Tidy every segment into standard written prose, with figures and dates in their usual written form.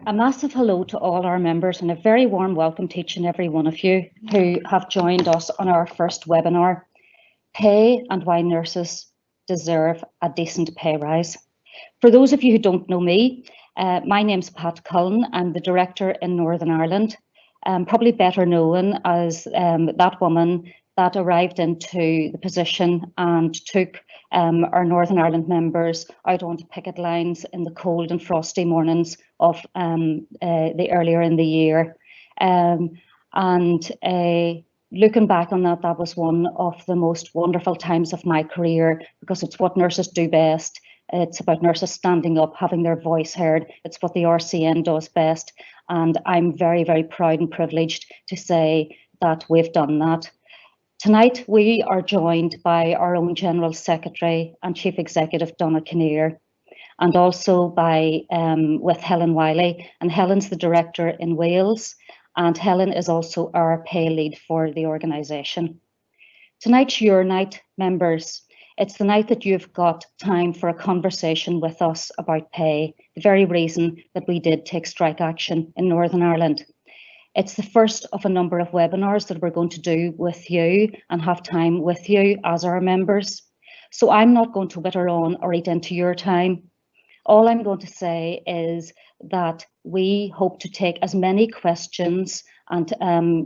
A massive hello to all our members and a very warm welcome to each and every one of you who have joined us on our first webinar, Pay and Why Nurses Deserve a Decent Pay Rise. For those of you who don't know me, my name's Pat Cullen. I'm the Director in Northern Ireland, probably better known as that woman that arrived into the position and took our Northern Ireland members out onto picket lines in the cold and frosty mornings of the earlier in the year. Looking back on that, that was one of the most wonderful times of my career, because it's what nurses do best. It's about nurses standing up, having their voice heard. It's what the RCN does best. And I'm very, very proud and privileged to say that we've done that. Tonight, we are joined by our own General Secretary and Chief Executive, Donna Kinnear, and also by with Helen Wiley. And Helen's the Director in Wales, and Helen is also our pay lead for the organisation. Tonight's your night, members. It's the night that you've got time for a conversation with us about pay, the very reason that we did take strike action in Northern Ireland. It's the first of a number of webinars that we're going to do with you and have time with you as our members. So I'm not going to witter on or eat into your time. All I'm going to say is that we hope to take as many questions and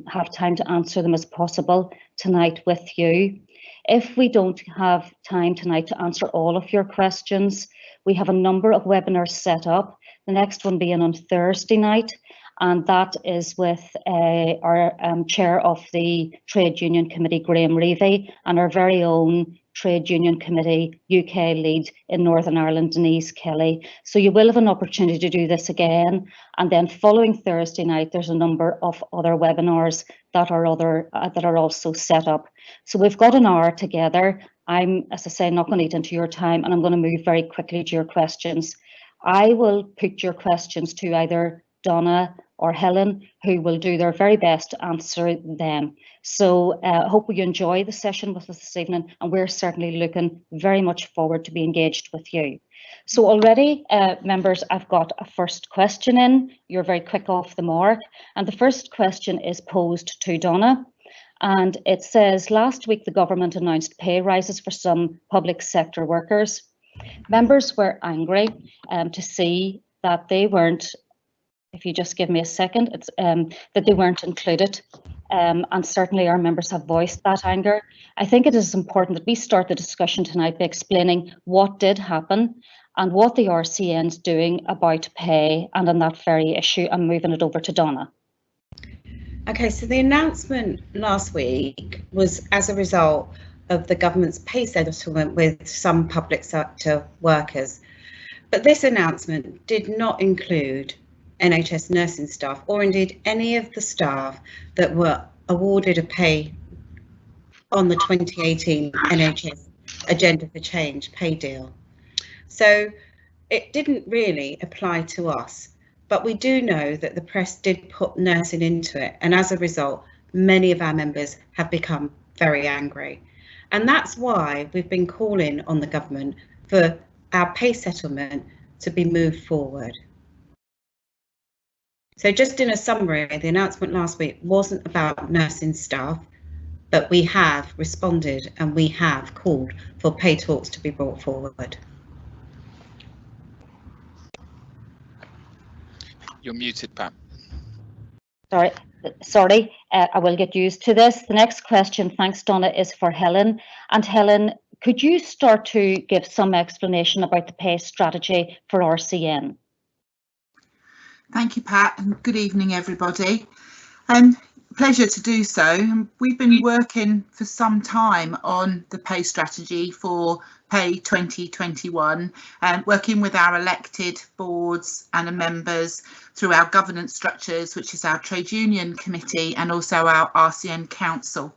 have time to answer them as possible tonight with you. If we don't have time tonight to answer all of your questions, we have a number of webinars set up. The next one being on Thursday night, and that is with our Chair of the Trade Union Committee, Graham Reevy, and our very own Trade Union Committee UK lead in Northern Ireland, Denise Kelly. So you will have an opportunity to do this again. And then following Thursday night, there's a number of other webinars that are also set up. So we've got an hour together. I'm, as I say, not going to eat into your time, and I'm going to move very quickly to your questions. I will put your questions to either Donna or Helen, who will do their very best to answer them. So I hope you enjoy the session with us this evening, and we're certainly looking very much forward to be engaged with you. So already, members, I've got a first question in. You're very quick off the mark. And the first question is posed to Donna. And it says, last week, the government announced pay rises for some public sector workers. Members were angry to see that they weren't, if you just give me a second, it's that they weren't included. And certainly our members have voiced that anger. I think it is important that we start the discussion tonight by explaining what did happen and what the RCN is doing about pay, and on that very issue, I'm moving it over to Donna. Okay, so the announcement last week was as a result of the government's pay settlement with some public sector workers. But this announcement did not include NHS nursing staff, or indeed any of the staff that were awarded a pay on the 2018 NHS Agenda for Change pay deal. So it didn't really apply to us, but we do know that the press did put nursing into it, and as a result, many of our members have become very angry. And that's why we've been calling on the government for our pay settlement to be moved forward. So just in a summary, the announcement last week wasn't about nursing staff, but we have responded and we have called for pay talks to be brought forward. You're muted, Pat. Sorry, I will get used to this. The next question, thanks Donna, is for Helen. And Helen, could you start to give some explanation about the pay strategy for RCN? Thank you, Pat, and good evening, everybody. Pleasure to do so. We've been working for some time on the pay strategy for Pay 2021, working with our elected boards and members through our governance structures, which is our Trade Union Committee and also our RCN Council.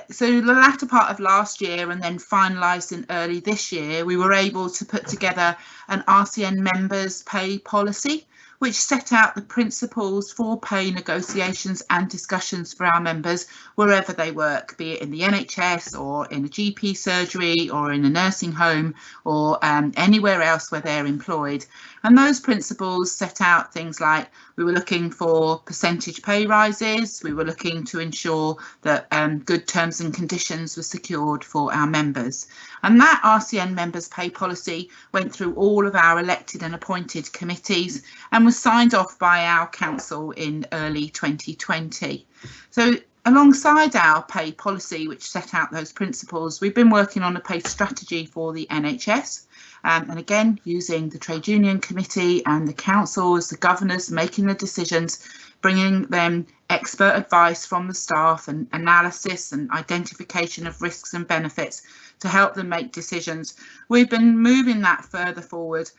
So the latter part of last year and then finalised in early this year, we were able to put together an RCN members pay policy, which set out the principles for pay negotiations and discussions for our members wherever they work, be it in the NHS or in a GP surgery or in a nursing home or anywhere else where they're employed. And those principles set out things like we were looking for percentage pay rises, we were looking to ensure that good terms and conditions were secured for our members. And that RCN members pay policy went through all of our elected and appointed committees and was signed off by our council in early 2020. So alongside our pay policy, which set out those principles, we've been working on a pay strategy for the NHS. And again, using the Trade Union Committee and the council as the governors making the decisions, bringing them expert advice from the staff and analysis and identification of risks and benefits to help them make decisions. We've been moving that further forward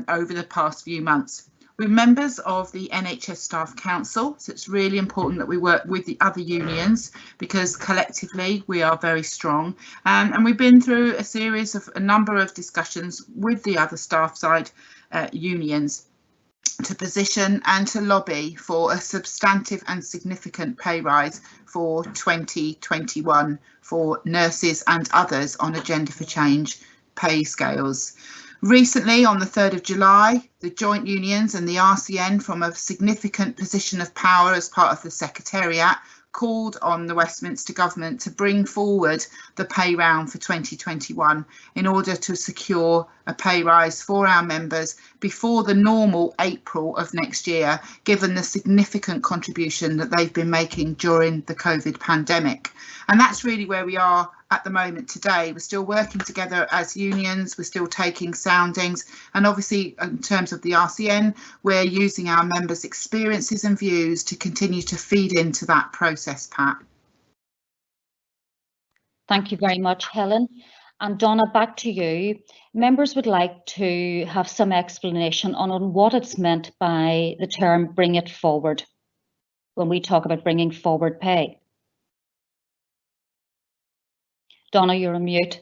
over the past few months. We're members of the NHS Staff Council, so it's really important that we work with the other unions because collectively we are very strong. And we've been through a number of discussions with the other staff side unions to position and to lobby for a substantive and significant pay rise for 2021 for nurses and others on Agenda for Change pay scales. Recently, on the 3rd of July, the joint unions and the RCN, from a significant position of power as part of the Secretariat, called on the Westminster Government to bring forward the pay round for 2021 in order to secure a pay rise for our members before the normal April of next year, given the significant contribution that they've been making during the COVID pandemic. And that's really where we are at the moment today. We're still working together as unions, we're still taking soundings, and obviously in terms of the RCN, we're using our members' experiences and views to continue to feed into that process, Pat. Thank you very much, Helen. And Donna, back to you. Members would like to have some explanation on what it's meant by the term bring it forward when we talk about bringing forward pay. Donna, you're on mute.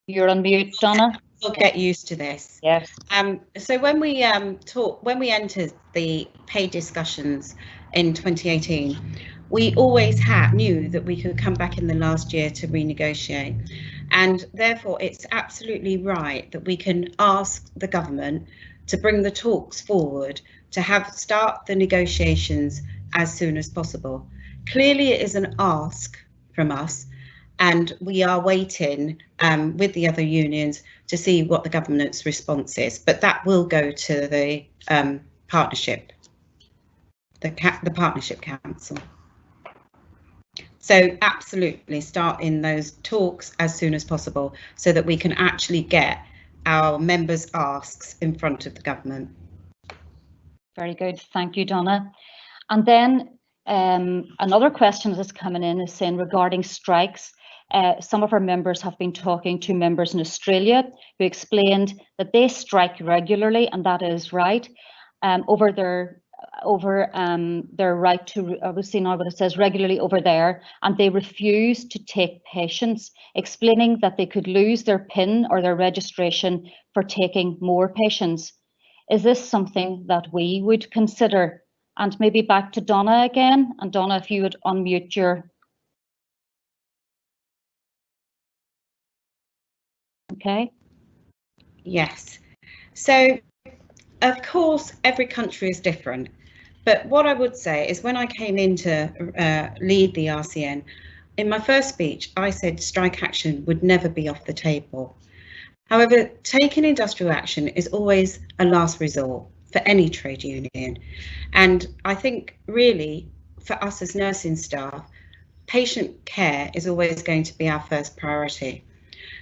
You're on mute, Donna. We'll get used to this. Yes. So when we entered the pay discussions in 2018, we always knew that we could come back in the last year to renegotiate, and therefore it's absolutely right that we can ask the government to bring the talks forward to start the negotiations as soon as possible. Clearly it is an ask from us, and we are waiting with the other unions to see what the government's response is, but that will go to the partnership, the partnership council. So absolutely start in those talks as soon as possible so that we can actually get our members' asks in front of the government. Very good, thank you, Donna. And then another question that's coming in is saying regarding strikes. Some of our members have been talking to members in Australia who explained that they strike regularly, and that is right, over their right to, I was seeing now what it says, regularly over there, and they refuse to take patients, explaining that they could lose their PIN or their registration for taking more patients. Is this something that we would consider? And maybe back to Donna again, and Donna, if you would unmute your... Okay. Yes. So, of course, every country is different. But what I would say is when I came in to lead the RCN, in my first speech, I said strike action would never be off the table. However, taking industrial action is always a last resort for any trade union. And I think really for us as nursing staff, patient care is always going to be our first priority.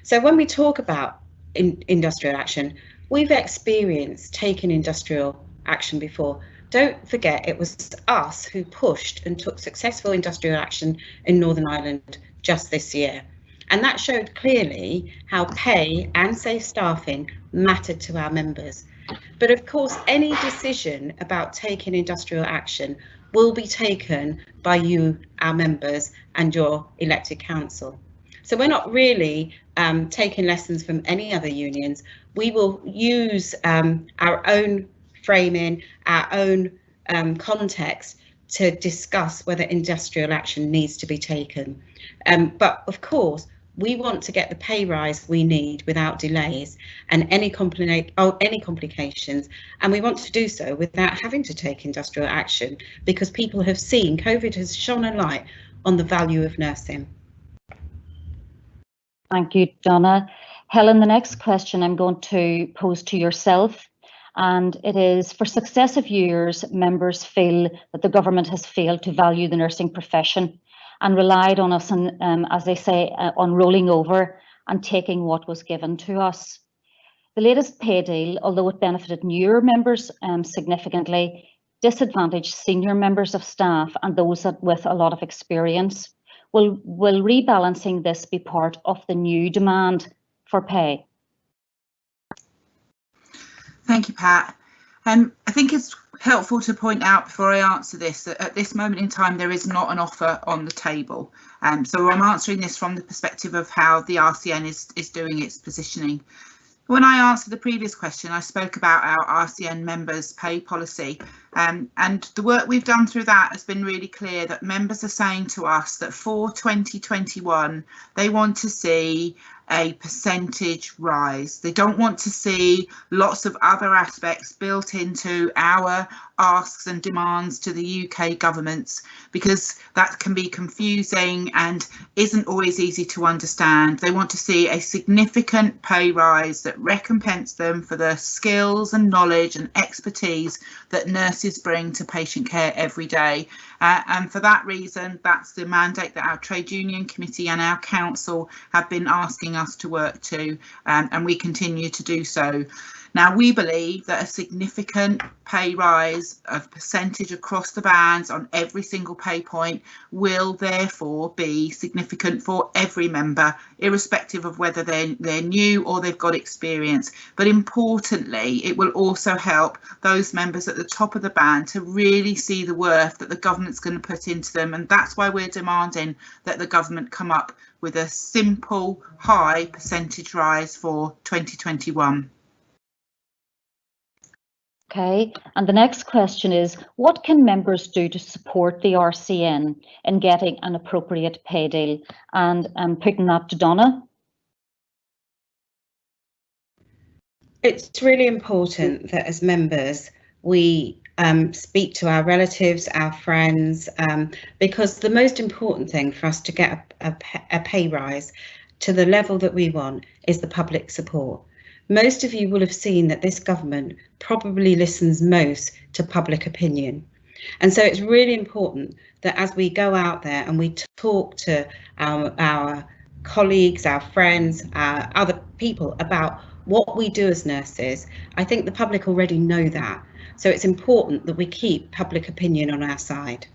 So when we talk about industrial action, we've experienced taking industrial action before. Don't forget, it was us who pushed and took successful industrial action in Northern Ireland just this year. And that showed clearly how pay and safe staffing mattered to our members. But of course, any decision about taking industrial action will be taken by you, our members, and your elected council. So we're not really taking lessons from any other unions, we will use our own framing, our own context to discuss whether industrial action needs to be taken. But of course, we want to get the pay rise we need without delays and any complications, and we want to do so without having to take industrial action, because people have seen COVID has shone a light on the value of nursing. Thank you, Donna. Helen, the next question I'm going to pose to yourself, and it is: for successive years, members feel that the government has failed to value the nursing profession and relied on us, as they say, on rolling over and taking what was given to us. The latest pay deal, although it benefited newer members significantly, disadvantaged senior members of staff and those with a lot of experience. Will rebalancing this be part of the new demand for pay? Thank you, Pat. I think it's helpful to point out before I answer this that at this moment in time there is not an offer on the table. So I'm answering this from the perspective of how the RCN is doing its positioning. When I answered the previous question, I spoke about our RCN members' pay policy, and the work we've done through that has been really clear that members are saying to us that for 2021 they want to see a percentage rise. They don't want to see lots of other aspects built into our asks and demands to the UK governments, because that can be confusing and isn't always easy to understand. They want to see a significant pay rise that recompense them for the skills and knowledge and expertise that nurses bring to patient care every day. And for that reason, that's the mandate that our trade union committee and our council have been asking us to work to, and we continue to do so. Now, we believe that a significant pay rise of percentage across the bands on every single pay point will therefore be significant for every member, irrespective of whether they're new or they've got experience. But importantly, it will also help those members at the top of the band to really see the worth that the government's going to put into them. And that's why we're demanding that the government come up with a simple, high percentage rise for 2021. Okay, and the next question is: what can members do to support the RCN in getting an appropriate pay deal? And I'm putting that to Donna. It's really important that as members we speak to our relatives, our friends, because the most important thing for us to get a pay rise to the level that we want is the public support. Most of you will have seen that this government probably listens most to public opinion. And so it's really important that as we go out there and we talk to our colleagues, our friends, other people about what we do as nurses, I think the public already know that. So it's important that we keep public opinion on our side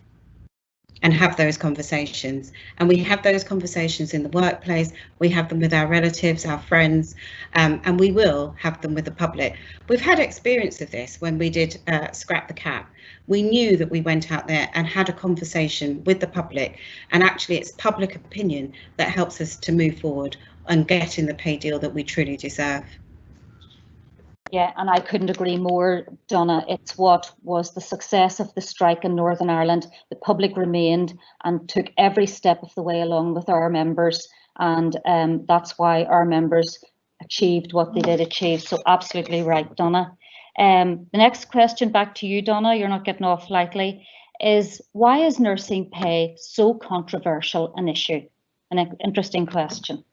and have those conversations. And we have those conversations in the workplace, we have them with our relatives, our friends, and we will have them with the public. We've had experience of this when we did Scrap the Cap. We knew that we went out there and had a conversation with the public, and actually it's public opinion that helps us to move forward and get in the pay deal that we truly deserve. Yeah, and I couldn't agree more, Donna. It's what was the success of the strike in Northern Ireland. The public remained and took every step of the way along with our members, and that's why our members achieved what they did achieve. So absolutely right, Donna. The next question, back to you, Donna, you're not getting off lightly, is: why is nursing pay so controversial an issue? An interesting question.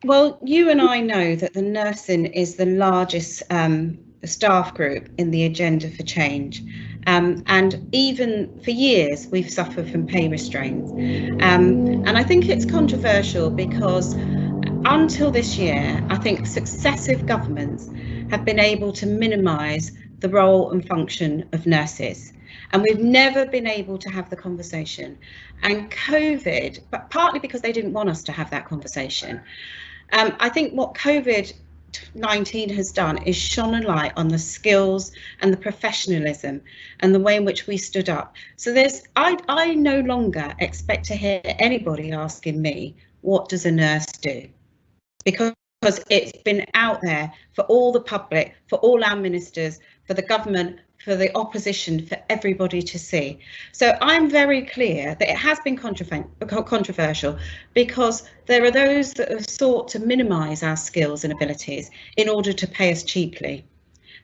Well, you and I know that the nursing is the largest staff group in the agenda for change. And even for years, we've suffered from pay restraints. And I think it's controversial because until this year, I think successive governments have been able to minimise the role and function of nurses. And we've never been able to have the conversation. And COVID, but partly because they didn't want us to have that conversation, I think what COVID COVID-19 has done is shone a light on the skills and the professionalism and the way in which we stood up. So I no longer expect to hear anybody asking me, what does a nurse do? Because it's been out there for all the public, for all our ministers, for the government, for the opposition, for everybody to see. So I'm very clear that it has been controversial because there are those that have sought to minimise our skills and abilities in order to pay us cheaply.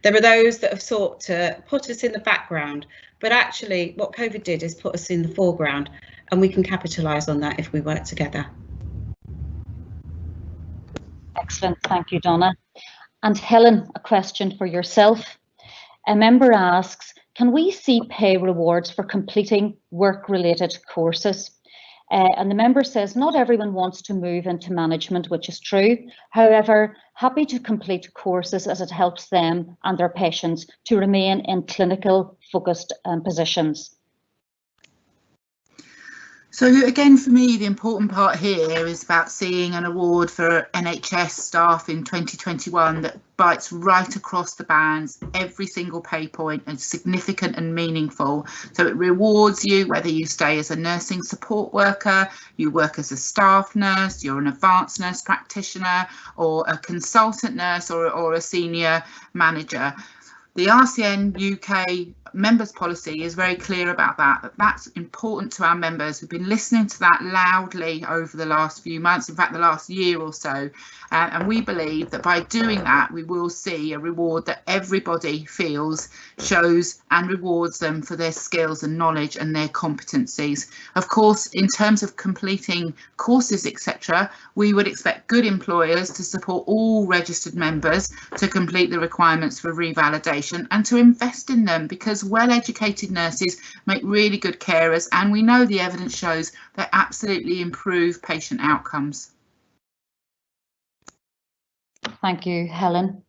There are those that have sought to put us in the background, but actually what COVID did is put us in the foreground, and we can capitalise on that if we work together. Excellent, thank you, Donna. And Helen, a question for yourself. A member asks, can we see pay rewards for completing work-related courses? And the member says, not everyone wants to move into management, which is true. However, happy to complete courses as it helps them and their patients to remain in clinical focused positions. So again, for me, the important part here is about seeing an award for NHS staff in 2021 that bites right across the bands, every single pay point, and significant and meaningful. So it rewards you whether you stay as a nursing support worker, you work as a staff nurse, you're an advanced nurse practitioner, or a consultant nurse, or a senior manager. The RCN UK members policy is very clear about that. That's important to our members. We've been listening to that loudly over the last few months, in fact the last year or so, and we believe that by doing that we will see a reward that everybody feels shows and rewards them for their skills and knowledge and their competencies. Of course, in terms of completing courses, etc., we would expect good employers to support all registered members to complete the requirements for revalidation and to invest in them, because well-educated nurses make really good carers, and we know the evidence shows they absolutely improve patient outcomes. Thank you, Helen.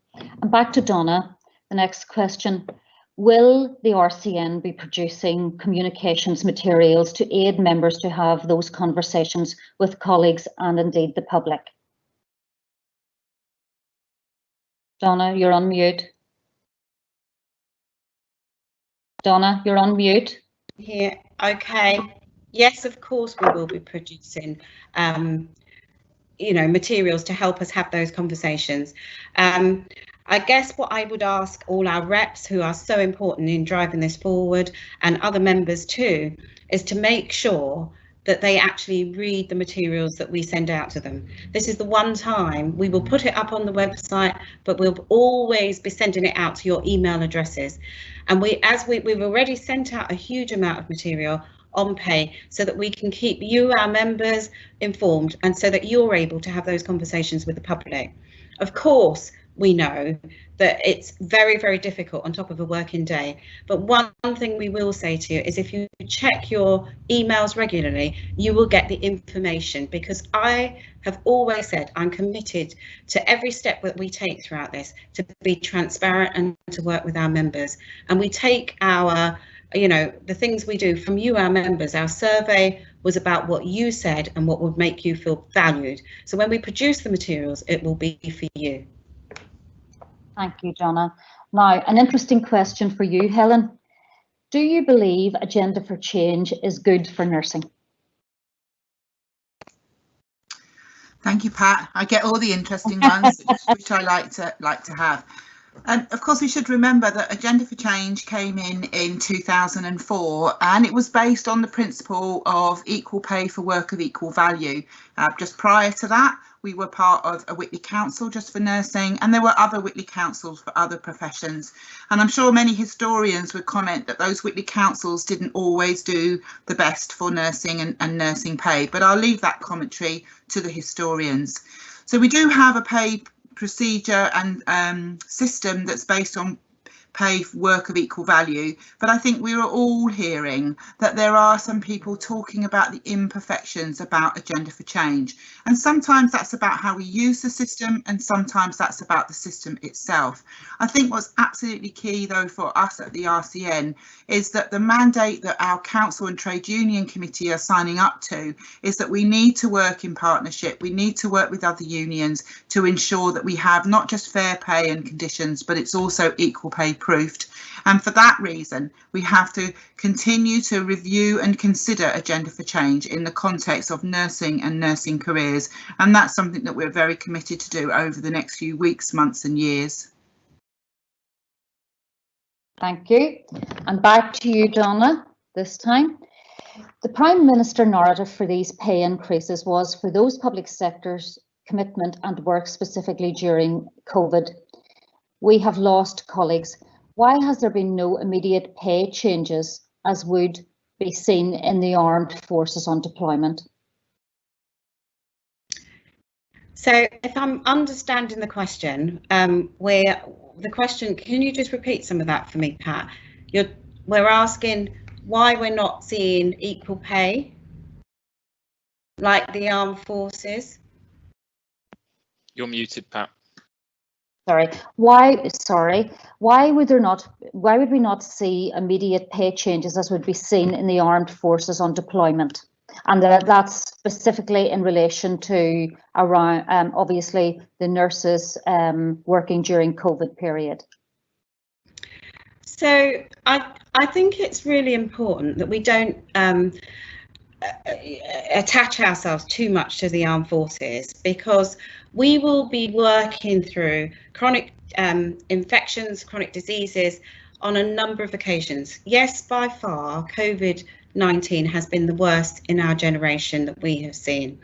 And back to Donna, the next question. Will the RCN be producing communications materials to aid members to have those conversations with colleagues and indeed the public? Donna, you're on mute. Donna, you're on mute. Yeah, okay. Yes, of course we will be producing materials to help us have those conversations. I guess what I would ask all our reps, who are so important in driving this forward, and other members too, is to make sure that they actually read the materials that we send out to them. This is the one time we will put it up on the website, but we'll always be sending it out to your email addresses. And we've already sent out a huge amount of material on pay so that we can keep you, our members, informed, and so that you're able to have those conversations with the public. Of course, we know that it's very, very difficult on top of a working day. But one thing we will say to you is if you check your emails regularly, you will get the information, because I have always said I'm committed to every step that we take throughout this to be transparent and to work with our members. And we take our, the things we do from you, our members. Our survey was about what you said and what would make you feel valued. So when we produce the materials, it will be for you. Thank you, Donna. Now, an interesting question for you, Helen. Do you believe Agenda for Change is good for nursing? Thank you, Pat. I get all the interesting ones, which I like to have. And of course, we should remember that Agenda for Change came in 2004, and it was based on the principle of equal pay for work of equal value. Just prior to that, we were part of a Whitley Council just for nursing, and there were other Whitley Councils for other professions. And I'm sure many historians would comment that those Whitley Councils didn't always do the best for nursing and nursing pay, but I'll leave that commentary to the historians. So we do have a pay procedure and system that's based on pay for work of equal value, but I think we are all hearing that there are some people talking about the imperfections about Agenda for Change. And sometimes that's about how we use the system, and sometimes that's about the system itself. I think what's absolutely key, though, for us at the RCN is that the mandate that our council and trade union committee are signing up to is that we need to work in partnership. We need to work with other unions to ensure that we have not just fair pay and conditions, but it's also equal pay proofed. And for that reason, we have to continue to review and consider Agenda for Change in the context of nursing and nursing careers. And that's something that we're very committed to do over the next few weeks, months and years. Thank you. And back to you, Donna, this time. The Prime Minister narrative for these pay increases was for those public sectors commitment and work specifically during COVID. We have lost colleagues. Why has there been no immediate pay changes as would be seen in the armed forces on deployment? So if I'm understanding the question, can you just repeat some of that for me, Pat? We're asking why we're not seeing equal pay like the armed forces. You're muted, Pat. Sorry. Why would we not see immediate pay changes as would be seen in the armed forces on deployment? And that's specifically in relation to around obviously the nurses working during COVID period. So I think it's really important that we don't attach ourselves too much to the armed forces, because we will be working through chronic infections, chronic diseases on a number of occasions. Yes, by far, COVID-19 has been the worst in our generation that we have seen.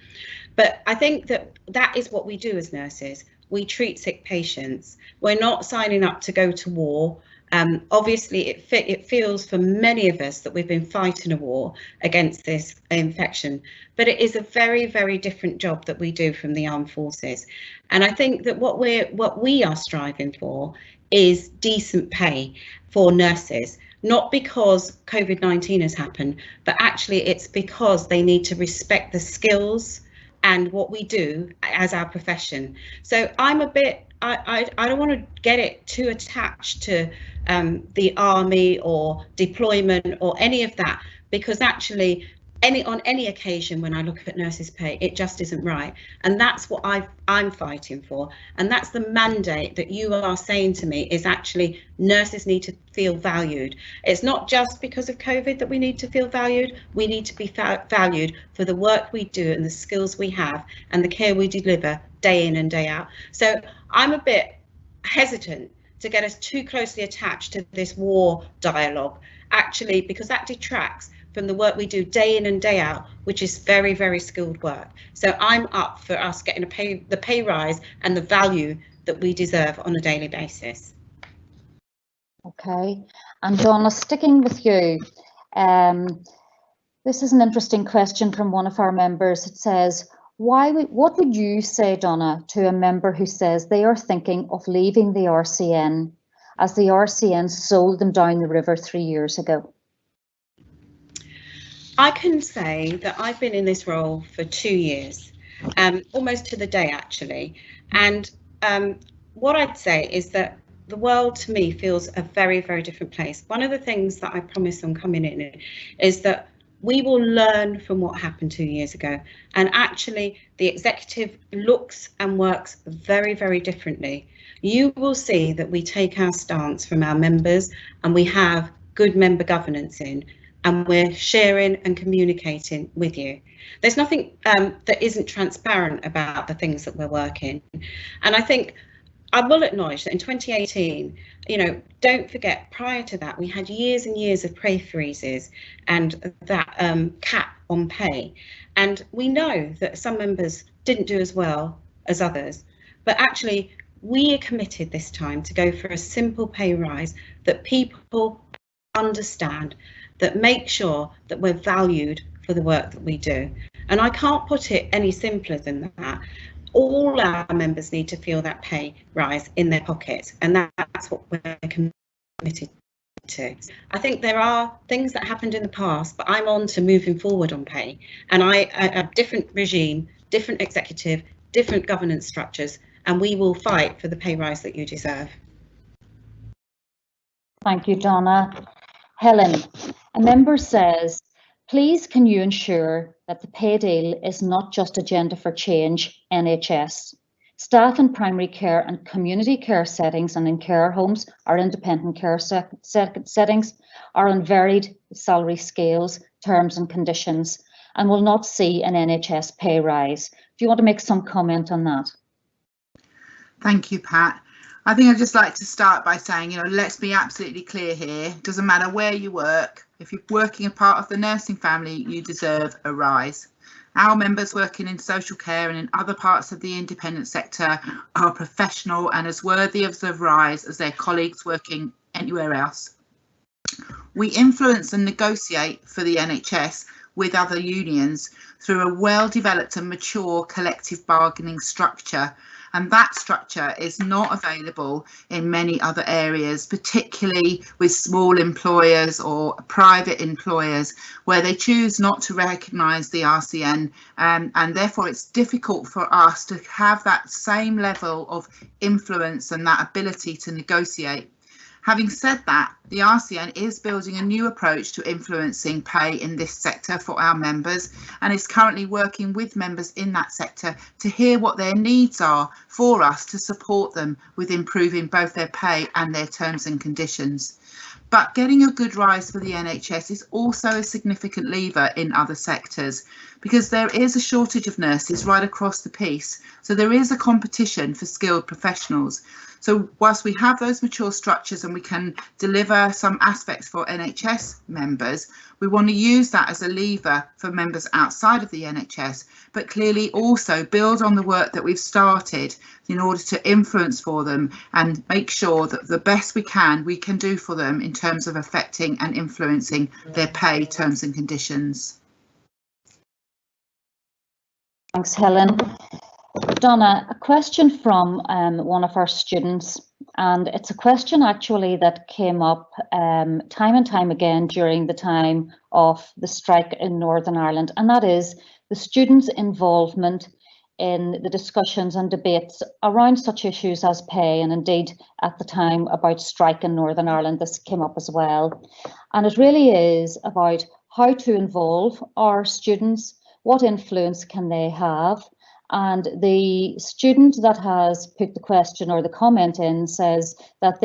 But I think that is what we do as nurses. We treat sick patients. We're not signing up to go to war. Obviously, it feels for many of us that we've been fighting a war against this infection, but it is a very, very different job that we do from the armed forces. And I think that what we are striving for is decent pay for nurses, not because COVID-19 has happened, but actually it's because they need to respect the skills and what we do as our profession. So I'm a bit, I don't want to get it too attached to the army or deployment or any of that, because actually on any occasion when I look at nurses' pay, it just isn't right. And that's what I'm fighting for. And that's the mandate that you are saying to me, is actually nurses need to feel valued. It's not just because of COVID that we need to feel valued. We need to be valued for the work we do and the skills we have and the care we deliver day in and day out. So I'm a bit hesitant to get us too closely attached to this war dialogue, actually, because that detracts from the work we do day in and day out, which is very, very skilled work. So I'm up for us getting the pay rise and the value that we deserve on a daily basis. Okay, and Donna, sticking with you, this is an interesting question from one of our members. It says, what would you say, Donna, to a member who says they are thinking of leaving the RCN as the RCN sold them down the river 3 years ago? I can say that I've been in this role for 2 years, almost to the day actually. And what I'd say is that the world to me feels a very, very different place. One of the things that I promised on coming in is that we will learn from what happened 2 years ago. And actually the executive looks and works very, very differently. You will see that we take our stance from our members and we have good member governance in, and we're sharing and communicating with you. There's nothing that isn't transparent about the things that we're working. And I think I will acknowledge that in 2018, don't forget, prior to that, we had years and years of pay freezes and that cap on pay. And we know that some members didn't do as well as others, but actually we are committed this time to go for a simple pay rise that people understand, that make sure that we're valued for the work that we do. And I can't put it any simpler than that. All our members need to feel that pay rise in their pockets, and that's what we're committed committed to. I think there are things that happened in the past, but I'm on to moving forward on pay, and a different regime, different executive, different governance structures, and we will fight for the pay rise that you deserve. Thank you, Donna. Helen, a member says, please can you ensure that the pay deal is not just agenda for change NHS? Staff in primary care and community care settings and in care homes or independent care settings are on varied salary scales, terms and conditions and will not see an NHS pay rise. Do you want to make some comment on that? Thank you, Pat. I think I'd just like to start by saying, let's be absolutely clear here. It doesn't matter where you work. If you're working a part of the nursing family, you deserve a rise. Our members working in social care and in other parts of the independent sector are professional and as worthy of the rise as their colleagues working anywhere else. We influence and negotiate for the NHS with other unions through a well-developed and mature collective bargaining structure. And that structure is not available in many other areas, particularly with small employers or private employers where they choose not to recognise the RCN, and therefore it's difficult for us to have that same level of influence and that ability to negotiate. Having said that, the RCN is building a new approach to influencing pay in this sector for our members and is currently working with members in that sector to hear what their needs are for us to support them with improving both their pay and their terms and conditions. But getting a good rise for the NHS is also a significant lever in other sectors because there is a shortage of nurses right across the piece. So there is a competition for skilled professionals. So whilst we have those mature structures and we can deliver some aspects for NHS members, we want to use that as a lever for members outside of the NHS, but clearly also build on the work that we've started in order to influence for them and make sure that the best we can do for them in terms of affecting and influencing their pay, terms and conditions. Thanks, Helen. Donna, a question from one of our students, and it's a question actually that came up time and time again during the time of the strike in Northern Ireland, and that is the students' involvement in the discussions and debates around such issues as pay, and indeed at the time about strike in Northern Ireland, this came up as well. And it really is about how to involve our students, what influence can they have. And the student that has put the question or the comment in says that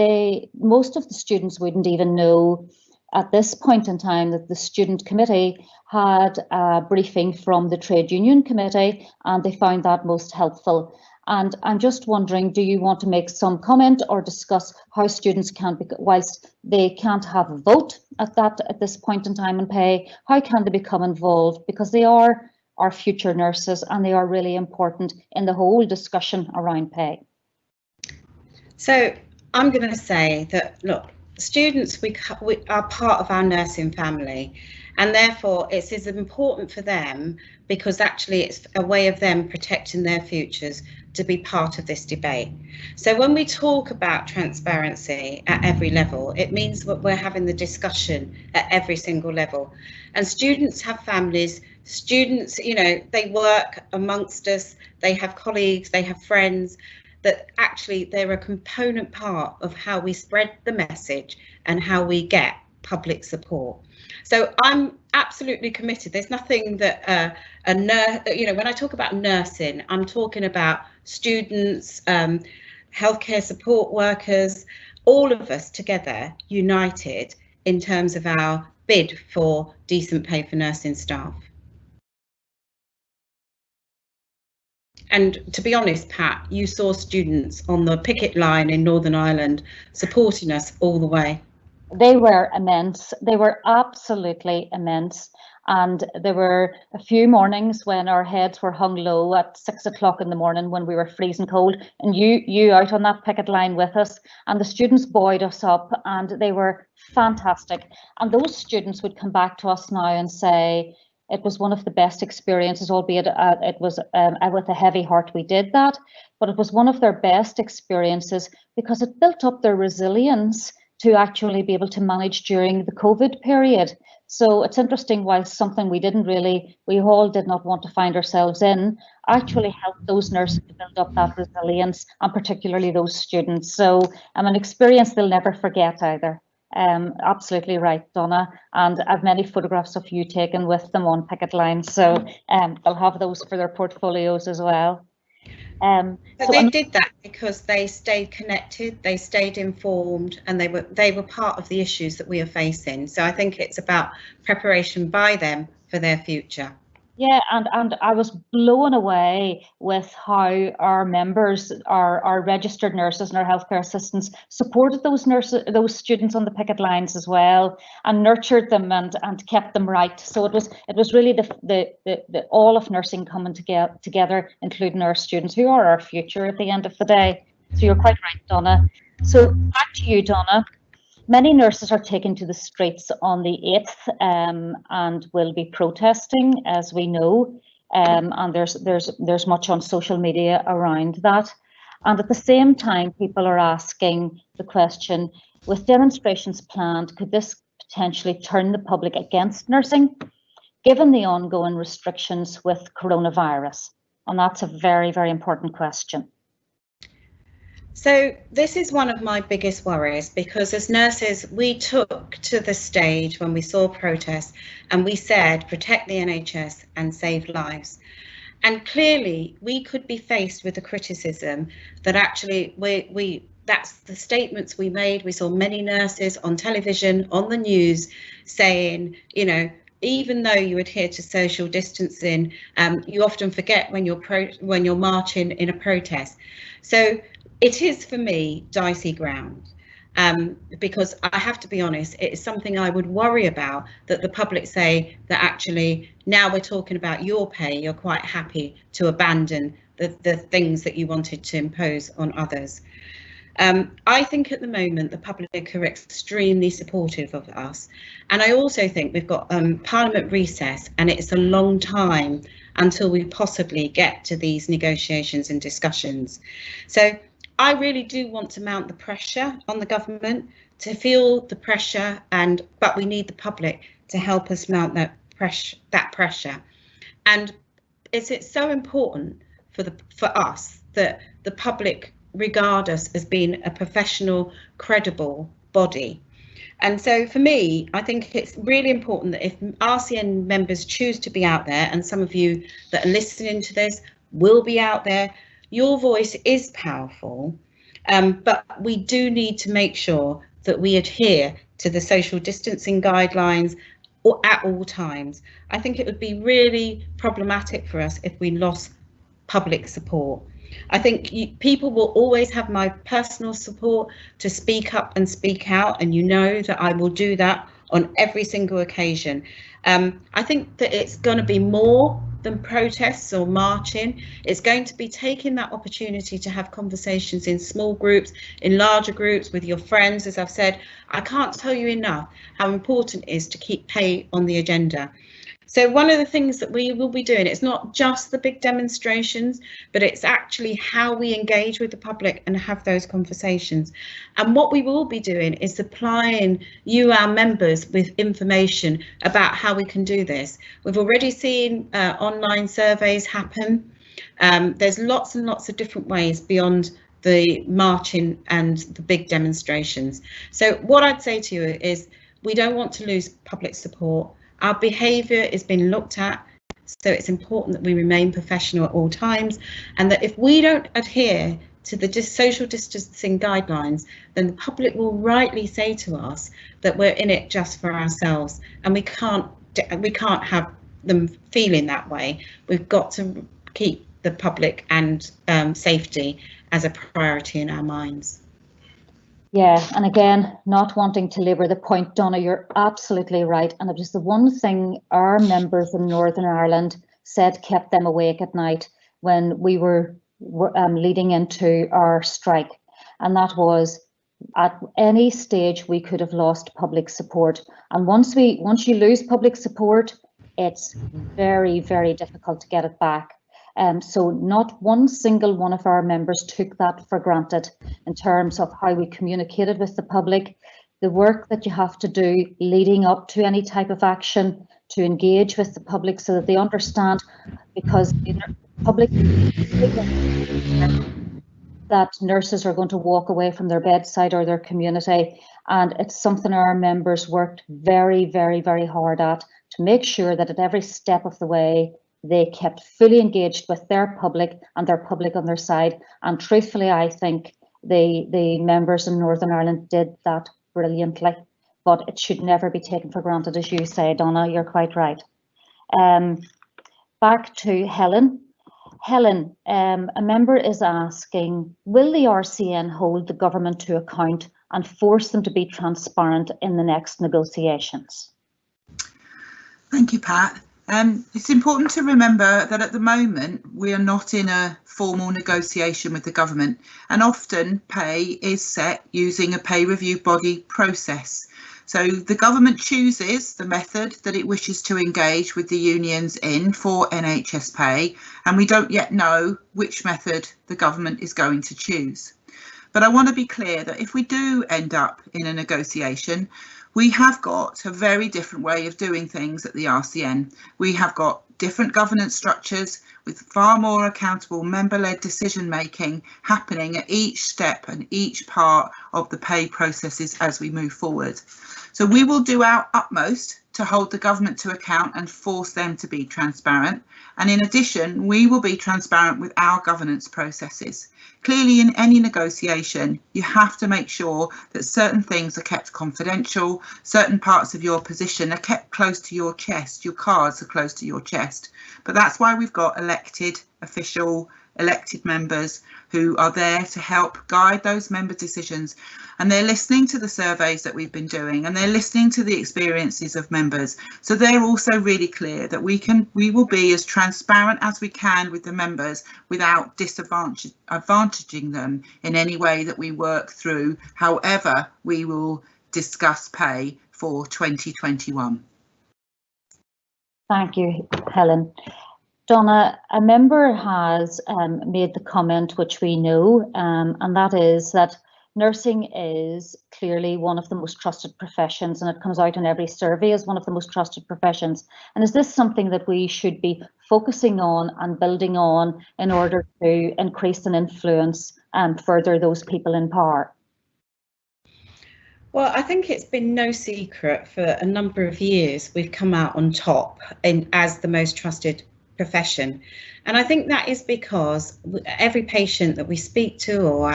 most of the students wouldn't even know at this point in time that the student committee had a briefing from the trade union committee and they found that most helpful. And I'm just wondering, do you want to make some comment or discuss how students can, whilst they can't have a vote at this point in time in pay, how can they become involved? Because they are our future nurses and they are really important in the whole discussion around pay. So I'm going to say that, look, students we are part of our nursing family, and therefore it's as important for them, because actually it's a way of them protecting their futures, to be part of this debate. So when we talk about transparency at every level, it means that we're having the discussion at every single level. And students have families, students, they work amongst us, they have colleagues, they have friends, that actually they're a component part of how we spread the message and how we get public support. So I'm absolutely committed. There's nothing that when I talk about nursing, I'm talking about students, healthcare support workers, all of us together united in terms of our bid for decent pay for nursing staff. And to be honest, Pat, you saw students on the picket line in Northern Ireland supporting us all the way. They were immense. They were absolutely immense. And there were a few mornings when our heads were hung low at 6 o'clock in the morning when we were freezing cold, and you out on that picket line with us, and the students buoyed us up, and they were fantastic. And those students would come back to us now and say, it was one of the best experiences, albeit it was with a heavy heart we did that, but it was one of their best experiences because it built up their resilience to actually be able to manage during the COVID period. So it's interesting, while something we all did not want to find ourselves in, actually helped those nurses to build up that resilience, and particularly those students. So an experience they'll never forget either. Absolutely right, Donna. And I've many photographs of you taken with them on picket lines, so they'll have those for their portfolios as well. But they did that because they stayed connected, they stayed informed, and they were part of the issues that we are facing. So I think it's about preparation by them for their future. Yeah, and I was blown away with how our members, our registered nurses and our healthcare assistants supported those students on the picket lines as well, and nurtured them and kept them right. So it was really the all of nursing coming together, including our students, who are our future at the end of the day. So you're quite right, Donna. So back to you, Donna. Many nurses are taken to the streets on the 8th and will be protesting, as we know, and there's much on social media around that. And at the same time, people are asking the question, with demonstrations planned, could this potentially turn the public against nursing, given the ongoing restrictions with coronavirus? And that's a very, very important question. So this is one of my biggest worries, because as nurses, we took to the stage when we saw protests and we said, protect the NHS and save lives. And clearly we could be faced with the criticism that actually that's the statements we made. We saw many nurses on television, on the news, saying, you know, even though you adhere to social distancing, you often forget when you're marching in a protest. So it is, for me, dicey ground, because I have to be honest, it is something I would worry about, that the public say that actually now we're talking about your pay, you're quite happy to abandon the things that you wanted to impose on others. I think at the moment the public are extremely supportive of us, and I also think we've got Parliament recess, and it's a long time until we possibly get to these negotiations and discussions. So I really do want to mount the pressure on the government to feel the pressure, but we need the public to help us mount that pressure. And it's so important for us that the public regard us as being a professional, credible body. And so for me, I think it's really important that if RCN members choose to be out there, and some of you that are listening to this will be out there, your voice is powerful, but we do need to make sure that we adhere to the social distancing guidelines at all times. I think it would be really problematic for us if we lost public support. I think people will always have my personal support to speak up and speak out, and you know that I will do that on every single occasion. I think that it's going to be more than protests or marching. It's going to be taking that opportunity to have conversations in small groups, in larger groups, with your friends. As I've said, I can't tell you enough how important it is to keep pay on the agenda. So one of the things that we will be doing, it's not just the big demonstrations, but it's actually how we engage with the public and have those conversations. And what we will be doing is supplying you, our members, with information about how we can do this. We've already seen online surveys happen. There's lots and lots of different ways beyond the marching and the big demonstrations. So what I'd say to you is, we don't want to lose public support. Our behaviour is being looked at, so it's important that we remain professional at all times, and that if we don't adhere to the social distancing guidelines, then the public will rightly say to us that we're in it just for ourselves, and we can't have them feeling that way. We've got to keep the public and safety as a priority in our minds. Yeah, and again, not wanting to labour the point, Donna, you're absolutely right. And it was the one thing our members in Northern Ireland said kept them awake at night when we were leading into our strike. And that was, at any stage we could have lost public support. And once you lose public support, it's very, very difficult to get it back. So not one single one of our members took that for granted in terms of how we communicated with the public. the work that you have to do leading up to any type of action to engage with the public so that they understand, because the public that nurses are going to walk away from their bedside or their community, and it's something our members worked very, very, very hard at to make sure that at every step of the way they kept fully engaged with their public and their public on their side. And truthfully, I think the members in Northern Ireland did that brilliantly, but it should never be taken for granted, as you say, Donna, you're quite right. Back to Helen. Helen, a member is asking, will the RCN hold the government to account and force them to be transparent in the next negotiations? Thank you, Pat. It's important to remember that at the moment we are not in a formal negotiation with the government, and often pay is set using a pay review body process. So the government chooses the method that it wishes to engage with the unions in for NHS pay, and we don't yet know which method the government is going to choose. But I want to be clear that if we do end up in a negotiation, we have got a very different way of doing things at the RCN. We have got different governance structures with far more accountable member-led decision making happening at each step and each part of the pay processes as we move forward. So we will do our utmost to hold the government to account and force them to be transparent. And in addition, we will be transparent with our governance processes. Clearly, in any negotiation, you have to make sure that certain things are kept confidential, certain parts of your position are kept close to your chest, your cards are close to your chest. But that's why we've got elected members who are there to help guide those member decisions, and they're listening to the surveys that we've been doing, and they're listening to the experiences of members. So they're also really clear that we will be as transparent as we can with the members without disadvantaging them in any way that we work through. However, we will discuss pay for 2021. Thank you, Helen. Donna, a member has made the comment which we know, and that is that nursing is clearly one of the most trusted professions, and it comes out in every survey as one of the most trusted professions. And is this something that we should be focusing on and building on in order to increase and influence and further those people in power? Well, I think it's been no secret for a number of years we've come out on top as the most trusted profession, and I think that is because every patient that we speak to or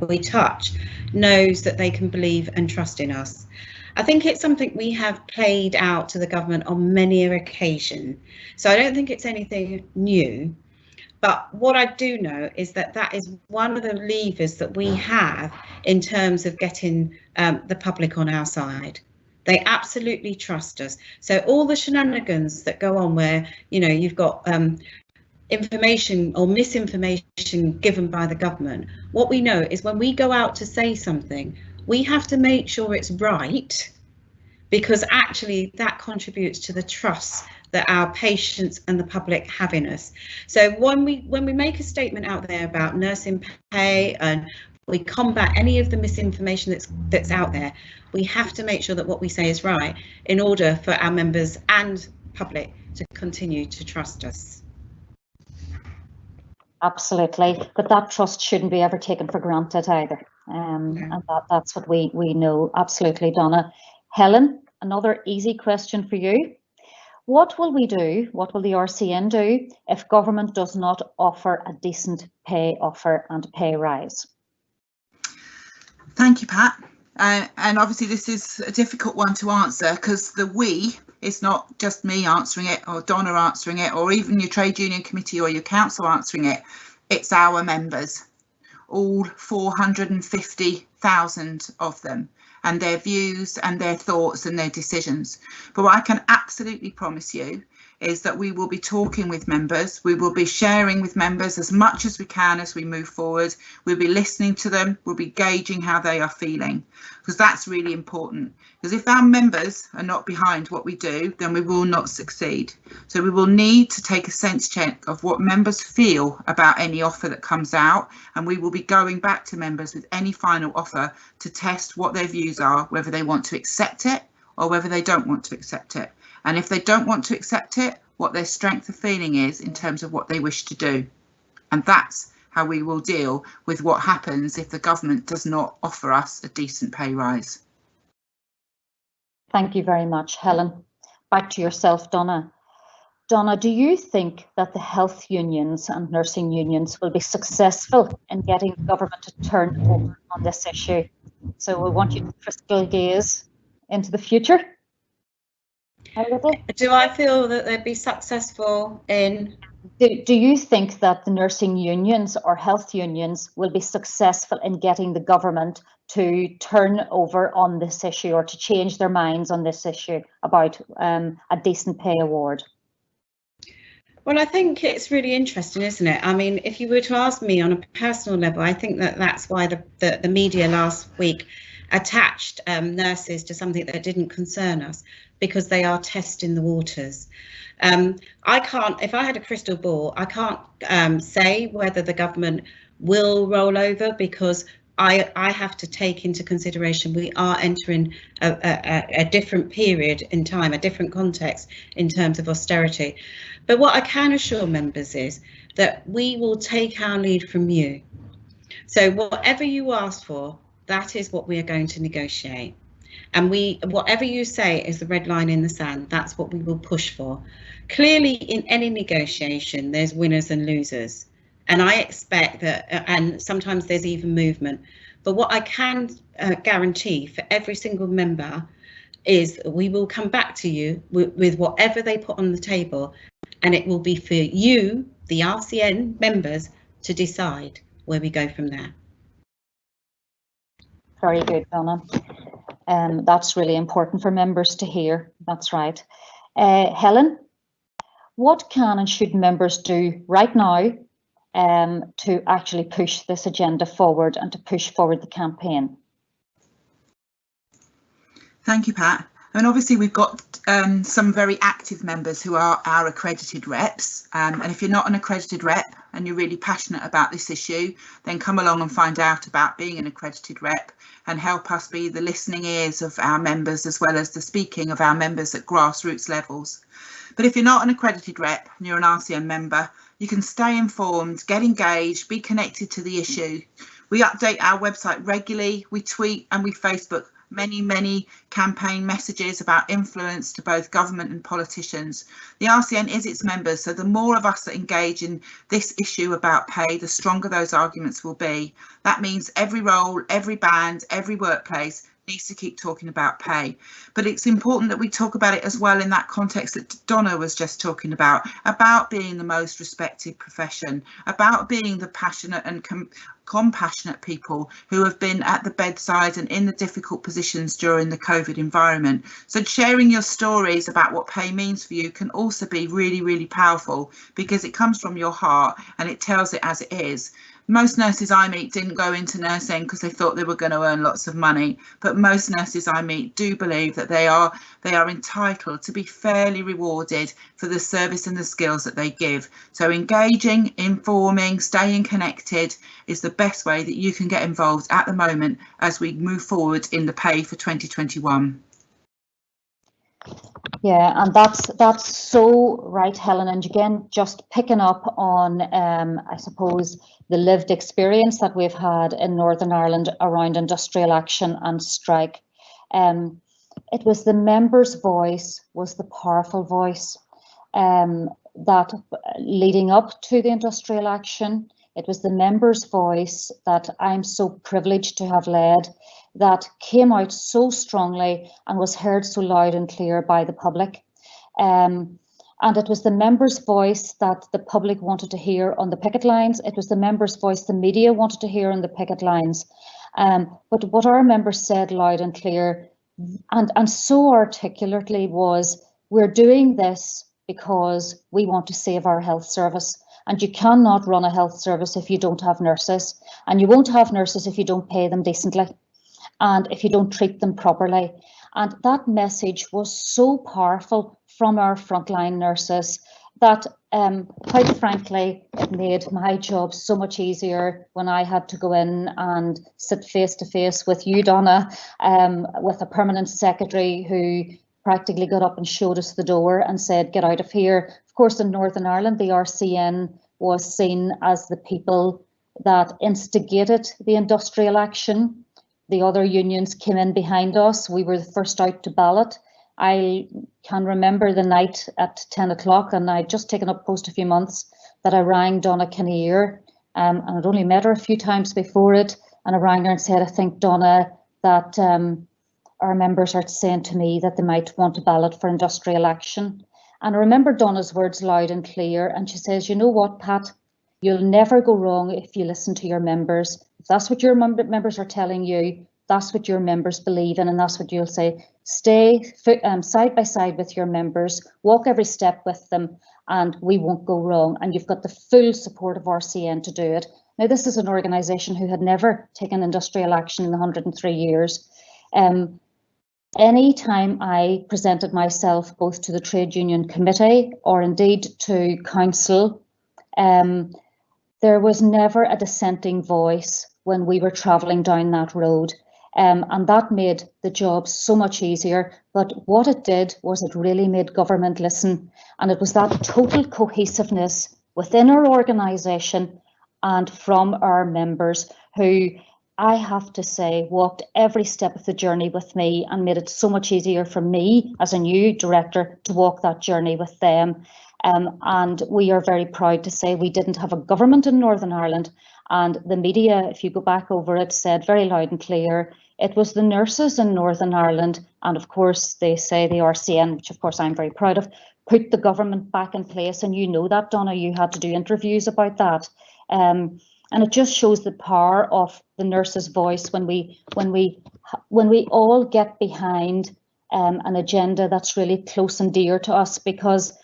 we touch knows that they can believe and trust in us. I think it's something we have played out to the government on many an occasion, so I don't think it's anything new. But what I do know is that that is one of the levers that we have in terms of getting the public on our side. They absolutely trust us. So all the shenanigans that go on where, you know, you've got information or misinformation given by the government, what we know is when we go out to say something, we have to make sure it's right, because actually that contributes to the trust that our patients and the public have in us. So when we make a statement out there about nursing pay and we combat any of the misinformation that's out there, we have to make sure that what we say is right in order for our members and public to continue to trust us. Absolutely, but that trust shouldn't be ever taken for granted either. And that's what we know. Absolutely, Donna. Helen, another easy question for you. What will we do, what will the RCN do if government does not offer a decent pay offer and pay rise? Thank you, Pat. And obviously this is a difficult one to answer, because the we is not just me answering it or Donna answering it or even your trade union committee or your council answering it. It's our members, all 450,000 of them, and their views and their thoughts and their decisions. But what I can absolutely promise you is that we will be talking with members, we will be sharing with members as much as we can as we move forward. We'll be listening to them, we'll be gauging how they are feeling, because that's really important. Because if our members are not behind what we do, then we will not succeed. So we will need to take a sense check of what members feel about any offer that comes out, and we will be going back to members with any final offer to test what their views are, whether they want to accept it or whether they don't want to accept it. And if they don't want to accept it, what their strength of feeling is in terms of what they wish to do. And that's how we will deal with what happens if the government does not offer us a decent pay rise. Thank you very much, Helen. Back to yourself, Donna. Donna, do you think that the health unions and nursing unions will be successful in getting the government to turn over on this issue? So we want you to crystal gaze into the future. Do I feel that they'd be successful in? Do you think that the nursing unions or health unions will be successful in getting the government to turn over on this issue or to change their minds on this issue about a decent pay award? Well, I think it's really interesting, isn't it? I mean, if you were to ask me on a personal level, I think that that's why the media last week attached nurses to something that didn't concern us, because they are testing the waters. I can't, if I had a crystal ball, I can't say whether the government will roll over, because I have to take into consideration we are entering a different period in time, a different context in terms of austerity. But what I can assure members is that we will take our lead from you. So whatever you ask for, that is what we are going to negotiate. And whatever you say is the red line in the sand, that's what we will push for. Clearly, in any negotiation, there's winners and losers. And I expect that, and sometimes there's even movement. But what I can guarantee for every single member is we will come back to you with whatever they put on the table. And it will be for you, the RCN members, to decide where we go from there. Very good, Donna. That's really important for members to hear. That's right. Helen, what can and should members do right now to actually push this agenda forward and to push forward the campaign? Thank you, Pat. And obviously we've got some very active members who are our accredited reps. And if you're not an accredited rep and you're really passionate about this issue, then come along and find out about being an accredited rep and help us be the listening ears of our members as well as the speaking of our members at grassroots levels. But if you're not an accredited rep and you're an RCN member, you can stay informed, get engaged, be connected to the issue. We update our website regularly, we tweet and we Facebook many campaign messages about influence to both government and politicians. The RCN is its members, so the more of us that engage in this issue about pay, the stronger those arguments will be. That means every role, every band, every workplace needs to keep talking about pay. But it's important that we talk about it as well in that context that Donna was just talking about being the most respected profession, about being the passionate and compassionate people who have been at the bedside and in the difficult positions during the COVID environment. So sharing your stories about what pay means for you can also be really powerful, because it comes from your heart and it tells it as it is. Most nurses I meet didn't go into nursing because they thought they were going to earn lots of money, but most nurses I meet do believe that they are entitled to be fairly rewarded for the service and the skills that they give. So engaging, informing, staying connected is the best way that you can get involved at the moment as we move forward in the pay for 2021. Yeah, and that's so right, Helen. And again, just picking up on, I suppose, the lived experience that we've had in Northern Ireland around industrial action and strike. It was the members' voice was the powerful voice that leading up to the industrial action. It was the members' voice that I'm so privileged to have led that came out so strongly and was heard so loud and clear by the public. And it was the members' voice that the public wanted to hear on the picket lines. It was the members' voice the media wanted to hear on the picket lines. But what our members said loud and clear and so articulately was, we're doing this because we want to save our health service. And you cannot run a health service if you don't have nurses, and you won't have nurses if you don't pay them decently and if you don't treat them properly. And that message was so powerful from our frontline nurses that, quite frankly, it made my job so much easier when I had to go in and sit face to face with you, Donna, with a permanent secretary who practically got up and showed us the door and said, get out of here. Of course, in Northern Ireland, the RCN was seen as the people that instigated the industrial action. The other unions came in behind us. We were the first out to ballot. I can remember the night at 10 o'clock, and I'd just taken up post a few months, that I rang Donna Kinnear, and I'd only met her a few times before it, and I rang her and said, I think, Donna, that our members are saying to me that they might want a ballot for industrial action. And I remember Donna's words loud and clear, and she says, you know what, Pat, you'll never go wrong if you listen to your members. If that's what your members are telling you, that's what your members believe in, and that's what you'll say. Stay side by side with your members, walk every step with them, and we won't go wrong. And you've got the full support of RCN to do it. Now, this is an organisation who had never taken industrial action in the 103 years. Any time I presented myself both to the Trade Union Committee or indeed to Council, there was never a dissenting voice when we were travelling down that road. And that made the job so much easier. But what it did was it really made government listen. And it was that total cohesiveness within our organisation and from our members who, I have to say, walked every step of the journey with me and made it so much easier for me as a new director to walk that journey with them. And we are very proud to say we didn't have a government in Northern Ireland. And the media, if you go back over it, said very loud and clear, it was the nurses in Northern Ireland. And of course, they say the RCN, which of course I'm very proud of, put the government back in place. And you know that, Donna, you had to do interviews about that. And it just shows the power of the nurses' voice when we all get behind an agenda that's really close and dear to us, because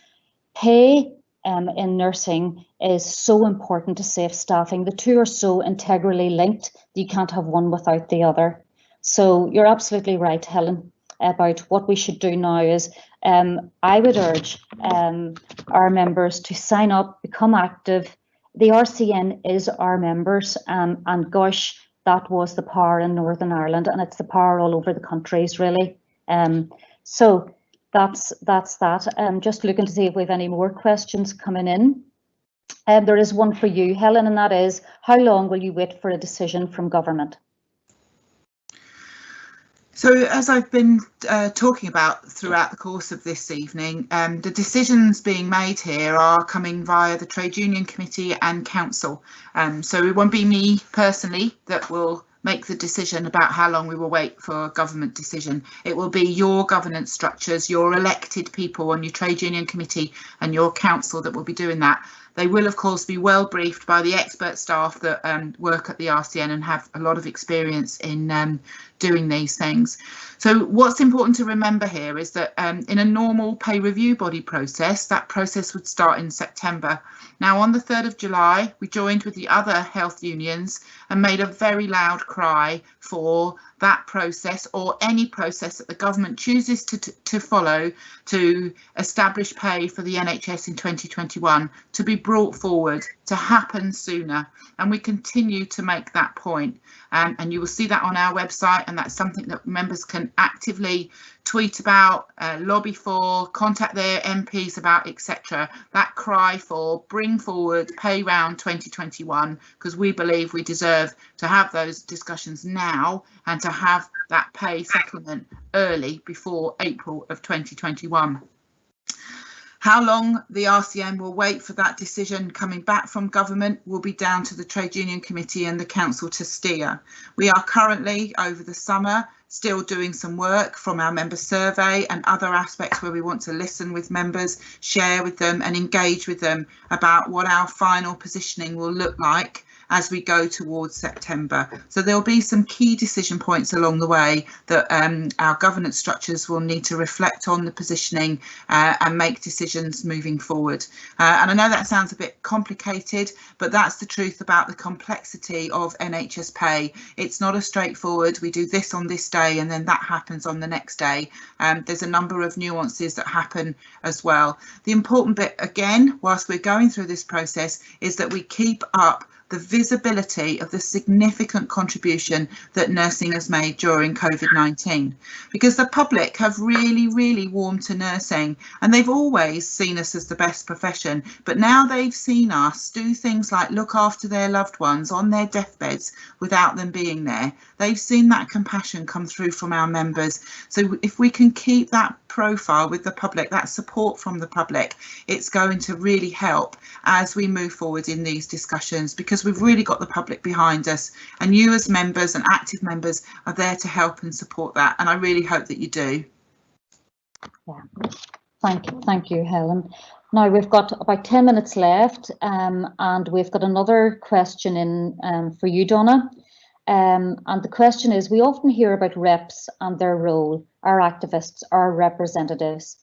pay in nursing is so important to safe staffing. The two are so integrally linked that you can't have one without the other. So you're absolutely right, Helen, about what we should do now is I would urge our members to sign up, become active. The RCN is our members, and gosh, that was the power in Northern Ireland, and it's the power all over the countries, really. So that's that. Just looking to see if we have any more questions coming in. There is one for you, Helen, and that is, how long will you wait for a decision from government? So as I've been talking about throughout the course of this evening, the decisions being made here are coming via the Trade Union Committee and Council. So it won't be me personally that will make the decision about how long we will wait for a government decision. It will be your governance structures, your elected people on your Trade Union Committee and your council that will be doing that. They will, of course, be well briefed by the expert staff that work at the RCN and have a lot of experience in doing these things. So what's important to remember here is that in a normal pay review body process, that process would start in September. Now, on the 3rd of July, we joined with the other health unions and made a very loud cry for that process, or any process that the government chooses to follow to establish pay for the NHS in 2021, to be brought forward, to happen sooner. And we continue to make that point. And you will see that on our website, and that's something that members can actively tweet about, lobby for, contact their MPs about, etc. That cry for bring forward pay round 2021, because we believe we deserve to have those discussions now and to have that pay settlement early before April of 2021. How long the RCN will wait for that decision coming back from government will be down to the Trade Union Committee and the Council to steer. We are currently, over the summer, still doing some work from our member survey and other aspects where we want to listen with members, share with them and engage with them about what our final positioning will look like as we go towards September. So there'll be some key decision points along the way that our governance structures will need to reflect on the positioning and make decisions moving forward. And I know that sounds a bit complicated, but that's the truth about the complexity of NHS pay. It's not a straightforward, we do this on this day and then that happens on the next day. There's a number of nuances that happen as well. The important bit, again, whilst we're going through this process, is that we keep up the visibility of the significant contribution that nursing has made during COVID-19, because the public have really warmed to nursing, and they've always seen us as the best profession, but now they've seen us do things like look after their loved ones on their deathbeds without them being there. They've seen that compassion come through from our members. So if we can keep that profile with the public, that support from the public, it's going to really help as we move forward in these discussions, because we've really got the public behind us, and you as members and active members are there to help and support that, and I really hope that you do. Yeah, thank you, Helen. Now we've got about 10 minutes left, and we've got another question in for you, Donna. And the question is, we often hear about reps and their role, our activists, our representatives.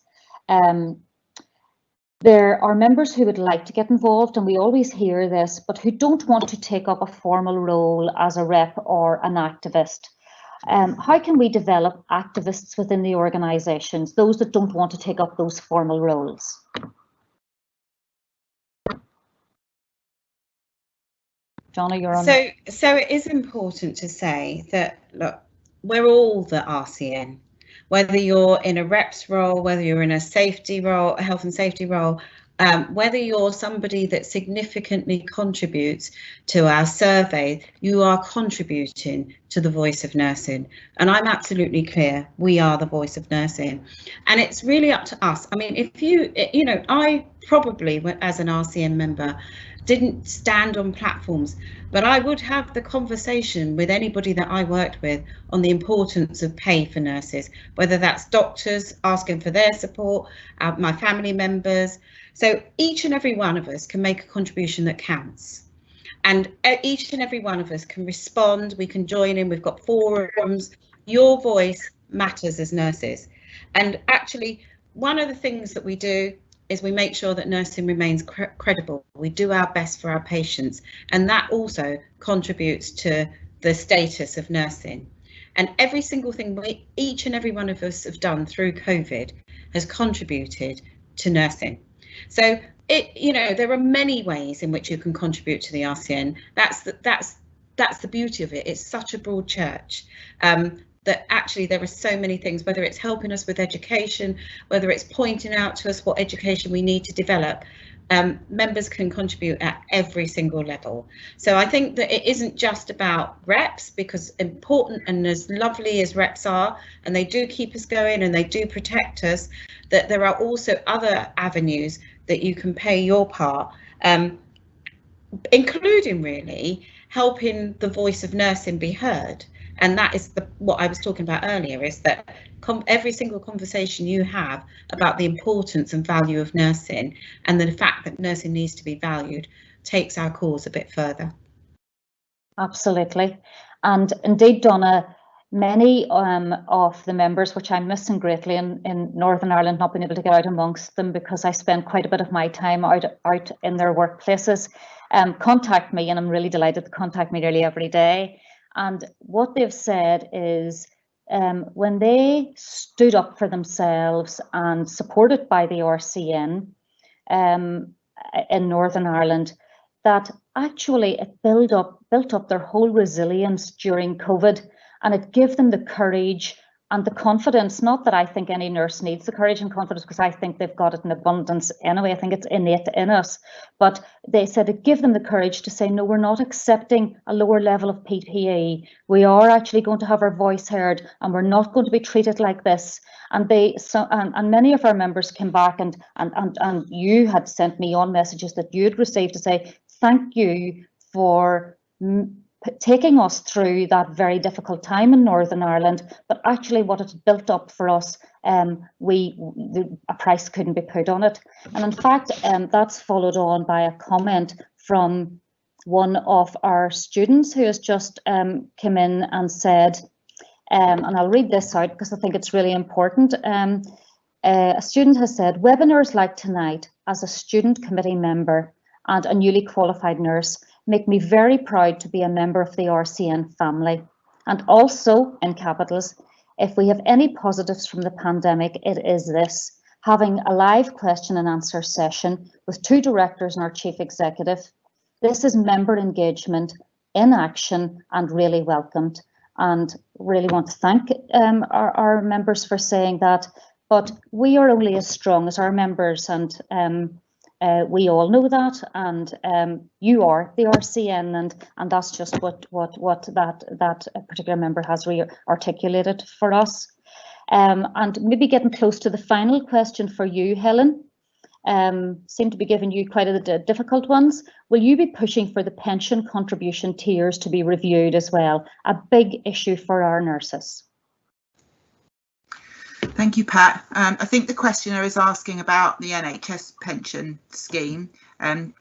There are members who would like to get involved, and we always hear this, but who don't want to take up a formal role as a rep or an activist. How can we develop activists within the organisations, those that don't want to take up those formal roles? Johnny, you're on. So it is important to say that, look, we're all the RCN. Whether you're in a reps role, whether you're in a safety role, a health and safety role, whether you're somebody that significantly contributes to our survey, you are contributing to the voice of nursing. And I'm absolutely clear, we are the voice of nursing. And it's really up to us. I mean, if you know, I probably, as an RCN member, didn't stand on platforms, but I would have the conversation with anybody that I worked with on the importance of pay for nurses, whether that's doctors asking for their support, my family members. So each and every one of us can make a contribution that counts. And each and every one of us can respond, we can join in, we've got forums. Your voice matters as nurses. And actually, one of the things that we do is we make sure that nursing remains credible. We do our best for our patients, and that also contributes to the status of nursing. And every single thing each and every one of us have done through COVID has contributed to nursing. So you know, there are many ways in which you can contribute to the RCN. That's the beauty of it. It's such a broad church. That actually there are so many things, whether it's helping us with education, whether it's pointing out to us what education we need to develop, members can contribute at every single level. So I think that it isn't just about reps, because important and as lovely as reps are, and they do keep us going and they do protect us, that there are also other avenues that you can play your part, including really helping the voice of nursing be heard. And that is what I was talking about earlier, is that every single conversation you have about the importance and value of nursing and the fact that nursing needs to be valued takes our cause a bit further. Absolutely. And indeed, Donna, many of the members, which I'm missing greatly in Northern Ireland, not being able to get out amongst them because I spend quite a bit of my time out in their workplaces, contact me, and I'm really delighted to contact me nearly every day. And what they've said is when they stood up for themselves and supported by the RCN in Northern Ireland, that actually it built up their whole resilience during COVID, and it gave them the courage and the confidence. Not that I think any nurse needs the courage and confidence, because I think they've got it in abundance anyway. I think it's innate in us. But they said it gave them the courage to say, no, we're not accepting a lower level of PPE. We are actually going to have our voice heard, and we're not going to be treated like this. And and many of our members came back, and you had sent me on messages that you'd received to say thank you for taking us through that very difficult time in Northern Ireland, but actually what it built up for us, a price couldn't be put on it. And in fact, that's followed on by a comment from one of our students who has just come in and said, and I'll read this out because I think it's really important. A student has said, webinars like tonight as a student committee member and a newly qualified nurse make me very proud to be a member of the RCN family. And also, in capitals, if we have any positives from the pandemic, it is this: having a live question and answer session with 2 directors and our chief executive. This is member engagement in action and really welcomed. And really want to thank our members for saying that. But we are only as strong as our members, and we all know that. And you are the RCN, and that's just what that particular member has articulated for us. And maybe getting close to the final question for you, Helen. Seem to be giving you quite a difficult ones. Will you be pushing for the pension contribution tiers to be reviewed as well? A big issue for our nurses. Thank you, Pat. I think the questioner is asking about the NHS pension scheme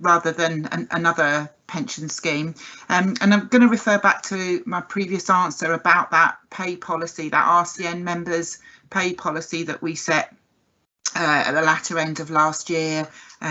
rather than another pension scheme. And I'm going to refer back to my previous answer about that pay policy, that RCN members pay policy that we set at the latter end of last year,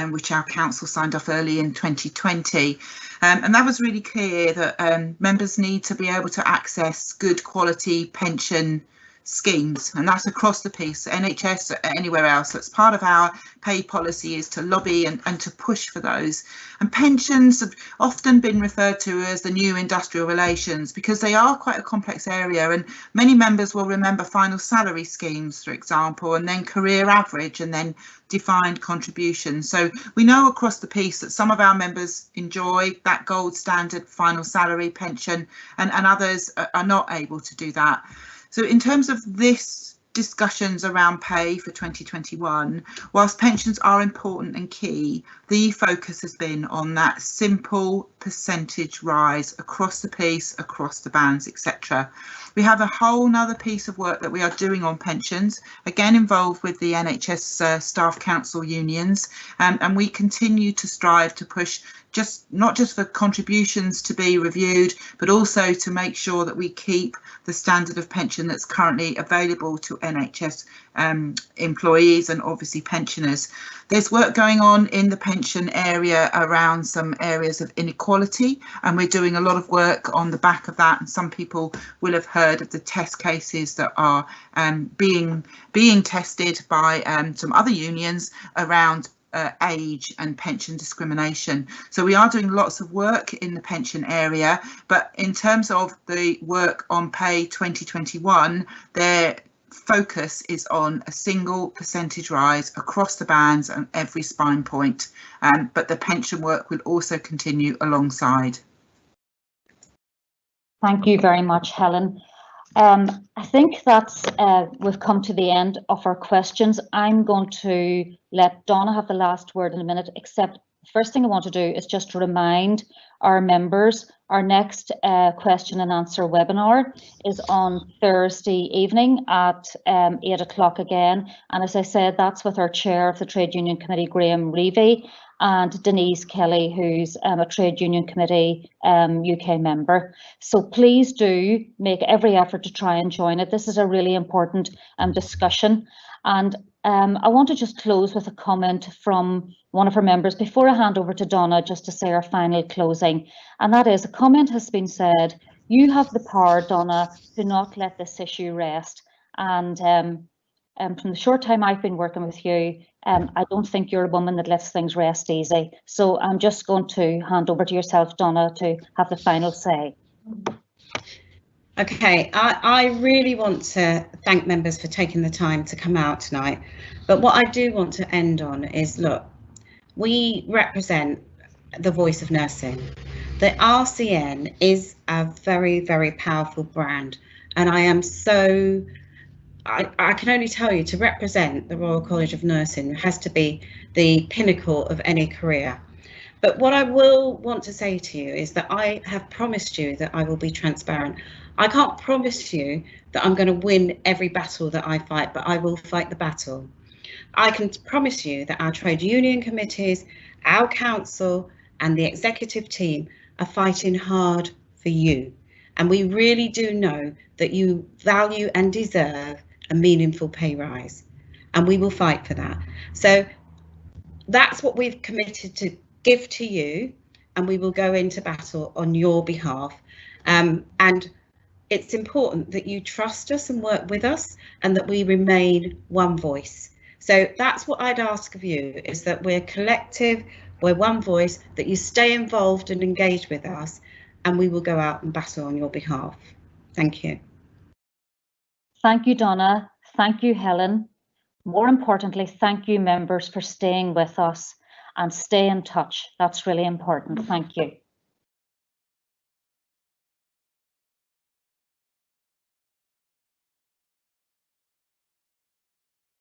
which our council signed off early in 2020. And that was really clear that members need to be able to access good quality pension schemes, and that's across the piece, NHS, anywhere else. That's part of our pay policy, is to lobby and to push for those. And pensions have often been referred to as the new industrial relations because they are quite a complex area, and many members will remember final salary schemes, for example, and then career average, and then defined contributions. So we know across the piece that some of our members enjoy that gold standard final salary pension, and others are not able to do that. So in terms of this discussions around pay for 2021, whilst pensions are important and key, the focus has been on that simple percentage rise across the piece, across the bands, etc. We have a whole nother piece of work that we are doing on pensions, again involved with the NHS Staff Council unions, and we continue to strive to push not just for contributions to be reviewed, but also to make sure that we keep the standard of pension that's currently available to NHS employees and obviously pensioners. There's work going on in the pension area around some areas of inequality, and we're doing a lot of work on the back of that. And some people will have heard of the test cases that are being tested by some other unions around age and pension discrimination. So we are doing lots of work in the pension area, but in terms of the work on pay 2021, their focus is on a single percentage rise across the bands and every spine point, but the pension work will also continue alongside. Thank you very much, Helen. I think that's we've come to the end of our questions. I'm going to let Donna have the last word in a minute, except the first thing I want to do is just to remind our members our next question and answer webinar is on Thursday evening at 8 o'clock again. And as I said, that's with our chair of the Trade Union Committee, Graham Reevy, and Denise Kelly, who's a Trade Union Committee UK member. So please do make every effort to try and join it. This is a really important discussion. And I want to just close with a comment from one of our members before I hand over to Donna, just to say our final closing. And that is, a comment has been said, you have the power, Donna, to not let this issue rest. And from the short time I've been working with you, I don't think you're a woman that lets things rest easy. So I'm just going to hand over to yourself, Donna, to have the final say. Okay, I really want to thank members for taking the time to come out tonight. But what I do want to end on is, look, we represent the voice of nursing. The RCN is a very, very powerful brand. And I am so, I can only tell you, to represent the Royal College of Nursing has to be the pinnacle of any career. But what I will want to say to you is that I have promised you that I will be transparent. I can't promise you that I'm going to win every battle that I fight, but I will fight the battle. I can promise you that our trade union committees, our council and the executive team are fighting hard for you. And we really do know that you value and deserve a meaningful pay rise. And we will fight for that. So that's what we've committed to give to you. And we will go into battle on your behalf. And it's important that you trust us and work with us, and that we remain one voice. So that's what I'd ask of you, is that we're collective, we're one voice, that you stay involved and engaged with us, and we will go out and battle on your behalf. Thank you. Thank you, Donna. Thank you, Helen. More importantly, thank you, members, for staying with us, and stay in touch. That's really important. Thank you.